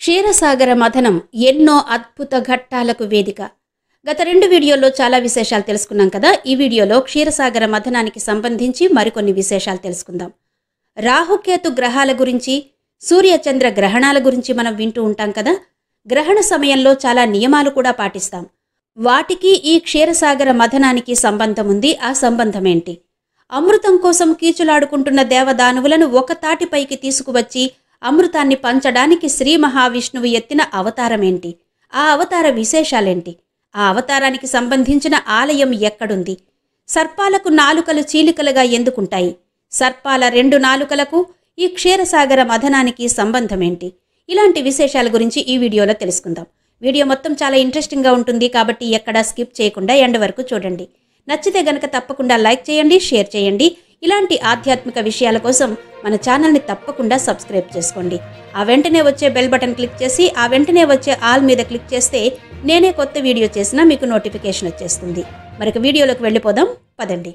క్షీరసాగర మథనం ఎన్నో అద్భుత ఘట్టాలకు వేదిక. గత 2 వీడియోల్లో చాలా విశేషాలు తెలుసుకున్నాం కదా. ఈ వీడియోలో క్షీరసాగర మథనానికి సంబంధించి మరికొన్ని విశేషాలు తెలుసుకుందాం. రాహుకేతు గ్రహాల గురించి, సూర్యచంద్ర గ్రహణాల గురించి మనం వింటూ ఉంటాం కదా. గ్రహణ సమయంలో చాలా నియమాలు కూడా పాటిస్తాం. వాటికి ఈ క్షీరసాగర మథనానికి సంబంధం ఉంది. ఆ సంబంధం ఏంటి? అమృతం కోసం కీచులాడుకుంటున్న దేవదానవులను ఒక తాటిపైకి తీసుకువచ్చి అమృతాన్ని పంచడానికి శ్రీ మహావిష్ణువు ఎత్తిన అవతారమేంటి? ఆ అవతార విశేషాలేంటి? ఆ అవతారానికి సంబంధించిన ఆలయం ఎక్కడుంది? సర్పాలకు నాలుకలు చీలికలుగా ఎందుకుంటాయి? సర్పాల 2 నాలుకలకు ఈ క్షీరసాగర మథనానికి సంబంధమేంటి? ఇలాంటి విశేషాల గురించి ఈ వీడియోలో తెలుసుకుందాం. వీడియో మొత్తం చాలా ఇంట్రెస్టింగ్గా ఉంటుంది కాబట్టి ఎక్కడా స్కిప్ చేయకుండా ఎండ్ వరకు చూడండి. నచ్చితే గనక తప్పకుండా లైక్ చేయండి, షేర్ చేయండి. ఇలాంటి ఆధ్యాత్మిక విషయాల కోసం మన ఛానల్ని తప్పకుండా సబ్స్క్రైబ్ చేసుకోండి. ఆ వెంటనే వచ్చే బెల్ బటన్ క్లిక్ చేసి ఆ వెంటనే వచ్చే ఆల్ మీద క్లిక్ చేస్తే నేనే కొత్త వీడియో చేసినా మీకు నోటిఫికేషన్ వచ్చేస్తుంది. మరొక వీడియోలోకి వెళ్ళిపోదాం పదండి.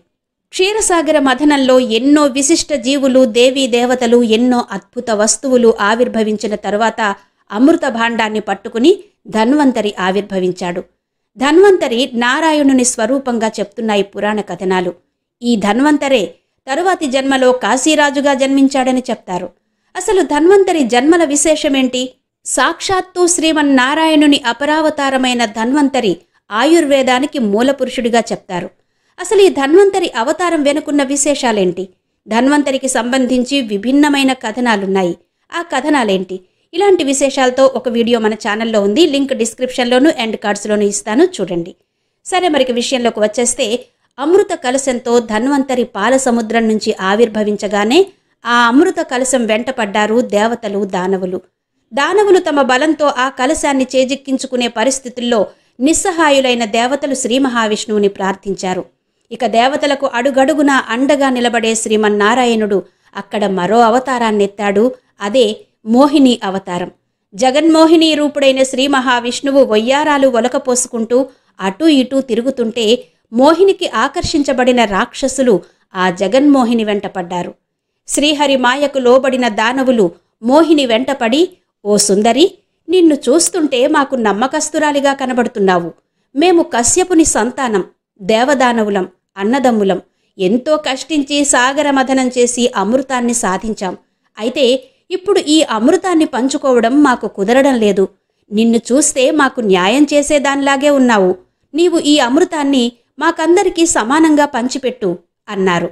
క్షీరసాగర మథనంలో ఎన్నో విశిష్ట జీవులు, దేవీ దేవతలు, ఎన్నో అద్భుత వస్తువులు ఆవిర్భవించిన తరువాత అమృత భాండాన్ని పట్టుకుని ధన్వంతరి ఆవిర్భవించాడు. ధన్వంతరి నారాయణుని స్వరూపంగా చెప్తున్నాయి పురాణ కథనాలు. ఈ ధన్వంతరే తరువాతి జన్మలో కాశీరాజుగా జన్మించాడని చెప్తారు. అసలు ధన్వంతరి జన్మల విశేషమేంటి? సాక్షాత్తు శ్రీమన్నారాయణుని అపరావతారమైన ధన్వంతరి ఆయుర్వేదానికి మూలపురుషుడిగా చెప్తారు. అసలు ఈ ధన్వంతరి అవతారం వెనుకున్న విశేషాలేంటి? ధన్వంతరికి సంబంధించి విభిన్నమైన కథనాలున్నాయి. ఆ కథనాలేంటి? ఇలాంటి విశేషాలతో ఒక వీడియో మన ఛానల్లో ఉంది. లింక్ డిస్క్రిప్షన్లోను ఎండ్ కార్డ్స్లోను ఇస్తాను, చూడండి. సరే, మరికి విషయంలోకి వచ్చేస్తే అమృత కలశంతో ధన్వంతరి పాల సముద్రం నుంచి ఆవిర్భవించగానే ఆ అమృత కలశం వెంటపడ్డారు దేవతలు, దానవులు. దానవులు తమ బలంతో ఆ కలశాన్ని చేజిక్కించుకునే పరిస్థితుల్లో నిస్సహాయులైన దేవతలు శ్రీ మహావిష్ణువుని ప్రార్థించారు. ఇక దేవతలకు అడుగడుగునా అండగా నిలబడే శ్రీమన్నారాయణుడు అక్కడ మరో అవతారాన్నెత్తాడు. అదే మోహిని అవతారం. జగన్మోహిని రూపుడైన శ్రీ మహావిష్ణువు వయ్యారాలు ఒలకపోసుకుంటూ అటూ ఇటూ తిరుగుతుంటే మోహినికి ఆకర్షించబడిన రాక్షసులు ఆ జగన్మోహిని వెంటపడ్డారు. శ్రీహరి మాయకు లోబడిన దానవులు మోహిని వెంటపడి, ఓ సుందరి, నిన్ను చూస్తుంటే మాకు నమ్మకస్తురాలిగా కనబడుతున్నావు. మేము కశ్యపుని సంతానం, దేవదానవులం, అన్నదమ్ములం. ఎంతో కష్టించి సాగర మథనం చేసి అమృతాన్ని సాధించాం. అయితే ఇప్పుడు ఈ అమృతాన్ని పంచుకోవడం మాకు కుదరడం లేదు. నిన్ను చూస్తే మాకు న్యాయం చేసేదానిలాగే ఉన్నావు. నీవు ఈ అమృతాన్ని మాకందరికీ సమానంగా పంచిపెట్టు అన్నారు.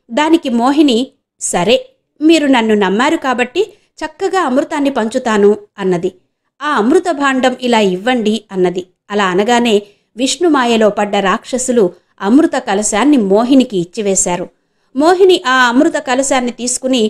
దానికి మోహిని, సరే, మీరు నన్ను నమ్మారు కాబట్టి చక్కగా అమృతాన్ని పంచుతాను అన్నది. ఆ అమృత భాండం ఇలా ఇవ్వండి అన్నది. అలా అనగానే విష్ణుమాయలో పడ్డ రాక్షసులు అమృత కలశాన్ని మోహినికి ఇచ్చివేశారు. మోహిని ఆ అమృత కలశాన్ని తీసుకుని,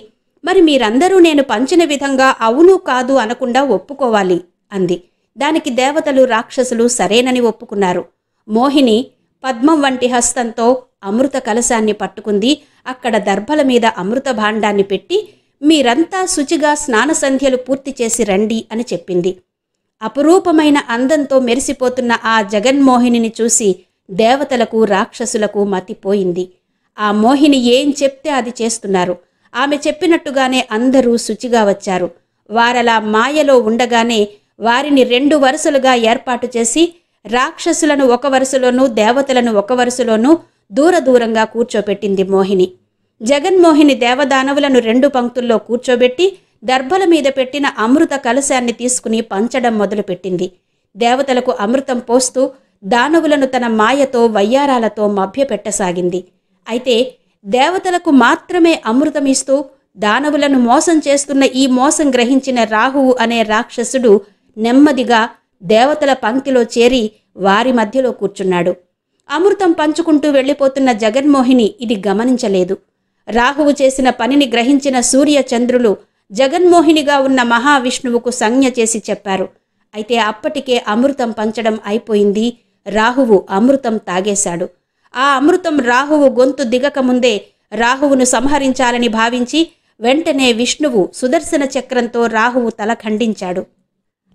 మరి మీరందరూ నేను పంచిన విధంగా అవును కాదు అనకుండా ఒప్పుకోవాలి అంది. దానికి దేవతలు, రాక్షసులు సరేనని ఒప్పుకున్నారు. మోహిని పద్మం వంటి హస్తంతో అమృత కలశాన్ని పట్టుకుంది. అక్కడ దర్భల మీద అమృత భాండాన్ని పెట్టి, మీరంతా శుచిగా స్నాన సంధ్యలు పూర్తి చేసి రండి అని చెప్పింది. అపురూపమైన అందంతో మెరిసిపోతున్న ఆ జగన్మోహినిని చూసి దేవతలకు, రాక్షసులకు మతిపోయింది. ఆ మోహిని ఏం చెప్తే అది చేస్తున్నారు. ఆమె చెప్పినట్టుగానే అందరూ శుచిగా వచ్చారు. వారలా మాయలో ఉండగానే వారిని 2 వరుసలుగా ఏర్పాటు చేసి రాక్షసులను ఒక వరుసలోనూ, దేవతలను ఒక వరుసలోనూ దూరంగా కూర్చోబెట్టింది మోహిని. జగన్మోహిని దేవదానవులను 2 పంక్తుల్లో కూర్చోబెట్టి దర్భల మీద పెట్టిన అమృత కలశాన్ని తీసుకుని పంచడం మొదలుపెట్టింది. దేవతలకు అమృతం పోస్తూ దానవులను తన మాయతో, వయ్యారాలతో మభ్యపెట్టసాగింది. అయితే దేవతలకు మాత్రమే అమృతం ఇస్తూ దానవులను మోసం చేస్తున్న ఈ మోసం గ్రహించిన రాహువు అనే రాక్షసుడు నెమ్మదిగా దేవతల పంక్తిలో చేరి వారి మధ్యలో కూర్చున్నాడు. అమృతం పంచుకుంటూ వెళ్ళిపోతున్న జగన్మోహిని ఇది గమనించలేదు. రాహువు చేసిన పనిని గ్రహించిన సూర్యచంద్రులు జగన్మోహినిగా ఉన్న మహావిష్ణువుకు సంజ్ఞ చేసి చెప్పారు. అయితే అప్పటికే అమృతం పంచడం అయిపోయింది. రాహువు అమృతం తాగేశాడు. ఆ అమృతం రాహువు గొంతు దిగకముందే రాహువును సంహరించాలని భావించి వెంటనే విష్ణువు సుదర్శన చక్రంతో రాహువు తల ఖండించాడు.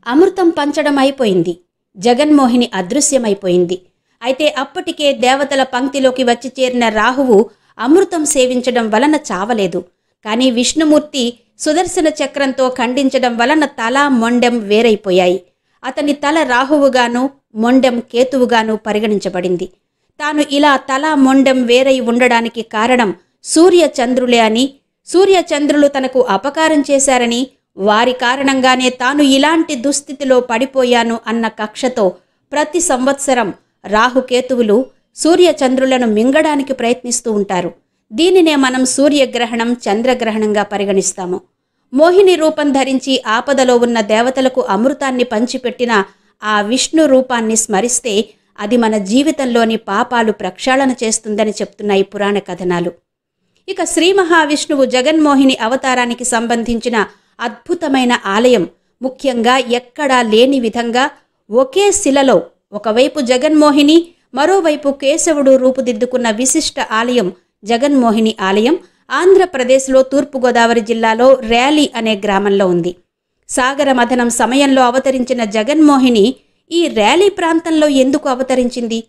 అమృతం పంచడం అయిపోయింది. జగన్మోహిని అదృశ్యమైపోయింది. అయితే అప్పటికే దేవతల పంక్తిలోకి వచ్చి చేరిన రాహువు అమృతం సేవించడం వలన చావలేదు. కానీ విష్ణుమూర్తి సుదర్శన చక్రంతో ఖండించడం వలన తల మొండెం వేరైపోయాయి. అతని తల రాహువుగాను మొండెం కేతువుగాను పరిగణించబడింది. తాను ఇలా తల మొండెం వేరై ఉండడానికి కారణం సూర్యచంద్రులే అని, సూర్యచంద్రులు తనకు అపకారం చేశారని, వారి కారణంగానే తాను ఇలాంటి దుస్థితిలో పడిపోయాను అన్న కక్షతో ప్రతి సంవత్సరం రాహుకేతువులు సూర్యచంద్రులను మింగడానికి ప్రయత్నిస్తూ ఉంటారు. దీనినే మనం సూర్యగ్రహణం, చంద్రగ్రహణంగా పరిగణిస్తాము. మోహిని రూపం ధరించి ఆపదలో ఉన్న దేవతలకు అమృతాన్ని పంచిపెట్టిన ఆ విష్ణు రూపాన్ని స్మరిస్తే అది మన జీవితంలోని పాపాలు ప్రక్షాళన చేస్తుందని చెప్తున్నాయి పురాణ కథనాలు. ఇక శ్రీ మహావిష్ణువు జగన్మోహిని అవతారానికి సంబంధించిన అద్భుతమైన ఆలయం, ముఖ్యంగా ఎక్కడా లేని విధంగా ఒకే శిలలో ఒకవైపు జగన్మోహిని, మరోవైపు కేశవుడు రూపుదిద్దుకున్న విశిష్ట ఆలయం జగన్మోహిని ఆలయం ఆంధ్రప్రదేశ్లో తూర్పుగోదావరి జిల్లాలో ర్యాలీ అనే గ్రామంలో ఉంది. సాగర మథనం సమయంలో అవతరించిన జగన్మోహిని ఈ ర్యాలీ ప్రాంతంలో ఎందుకు అవతరించింది?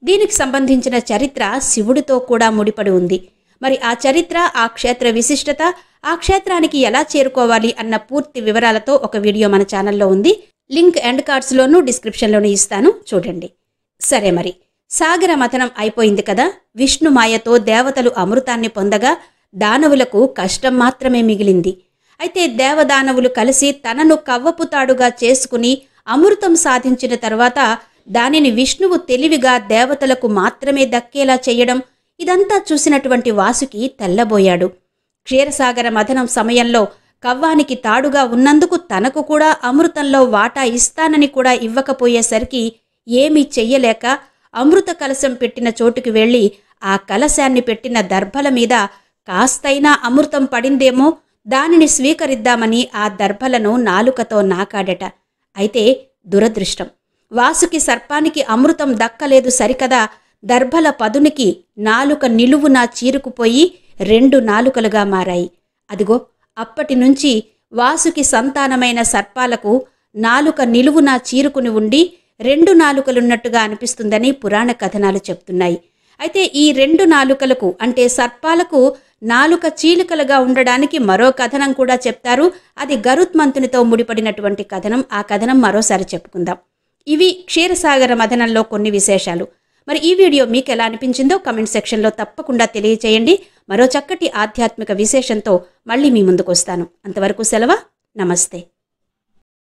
దీనికి సంబంధించిన చరిత్ర శివుడితో కూడా ముడిపడి ఉంది. మరి ఆ చరిత్ర, ఆ క్షేత్ర విశిష్టత, ఆ క్షేత్రానికి ఎలా చేరుకోవాలి అన్న పూర్తి వివరాలతో ఒక వీడియో మన ఛానల్లో ఉంది. లింక్ ఎండ్ కార్డ్స్లోనూ డిస్క్రిప్షన్లోనూ ఇస్తాను, చూడండి. సరే, మరి సాగర మథనం అయిపోయింది కదా. విష్ణుమాయతో దేవతలు అమృతాన్ని పొందగా దానవులకు కష్టం మాత్రమే మిగిలింది. అయితే దేవదానవులు కలిసి తనను కవ్వపుతాడుగా చేసుకుని అమృతం సాధించిన తర్వాత దానిని విష్ణువు తెలివిగా దేవతలకు మాత్రమే దక్కేలా చేయడం, ఇదంతా చూసినటువంటి వాసుకి తెల్లబోయాడు. క్షీరసాగర మథనం సమయంలో కవ్వానికి తాడుగా ఉన్నందుకు తనకు కూడా అమృతంలో వాటా ఇస్తానని కూడా ఇవ్వకపోయేసరికి ఏమీ చెయ్యలేక అమృత కలశం పెట్టిన చోటుకి వెళ్ళి ఆ కలశాన్ని పెట్టిన దర్భల మీద కాస్తైనా అమృతం పడిందేమో, దానిని స్వీకరిద్దామని ఆ దర్భలను నాలుకతో నాకాడట. అయితే దురదృష్టం, వాసుకి సర్పానికి అమృతం దక్కలేదు సరికదా, దర్భల పదునికి నాలుక నిలువునా చీరుకుపోయి 2 నాలుకలుగా మారాయి. అదిగో అప్పటి నుంచి వాసుకి సంతానమైన సర్పాలకు నాలుక నిలువునా చీరుకుని ఉండి 2 నాలుకలున్నట్టుగా అనిపిస్తుందని పురాణ కథనాలు చెప్తున్నాయి. అయితే ఈ 2 నాలుకలకు అంటే సర్పాలకు నాలుక చీలికలుగా ఉండడానికి మరో కథనం కూడా చెప్తారు. అది గరుత్మంతునితో ముడిపడినటువంటి కథనం. ఆ కథనం మరోసారి చెప్పుకుందాం. ఇవి క్షీరసాగర మథనంలో కొన్ని విశేషాలు. మరి ఈ వీడియో మీకు ఎలా అనిపించిందో కమెంట్ సెక్షన్లో తప్పకుండా తెలియచేయండి. మరో చక్కటి ఆధ్యాత్మిక విశేషంతో మళ్ళీ మీ ముందుకు వస్తాను. అంతవరకు సెలవు. నమస్తే.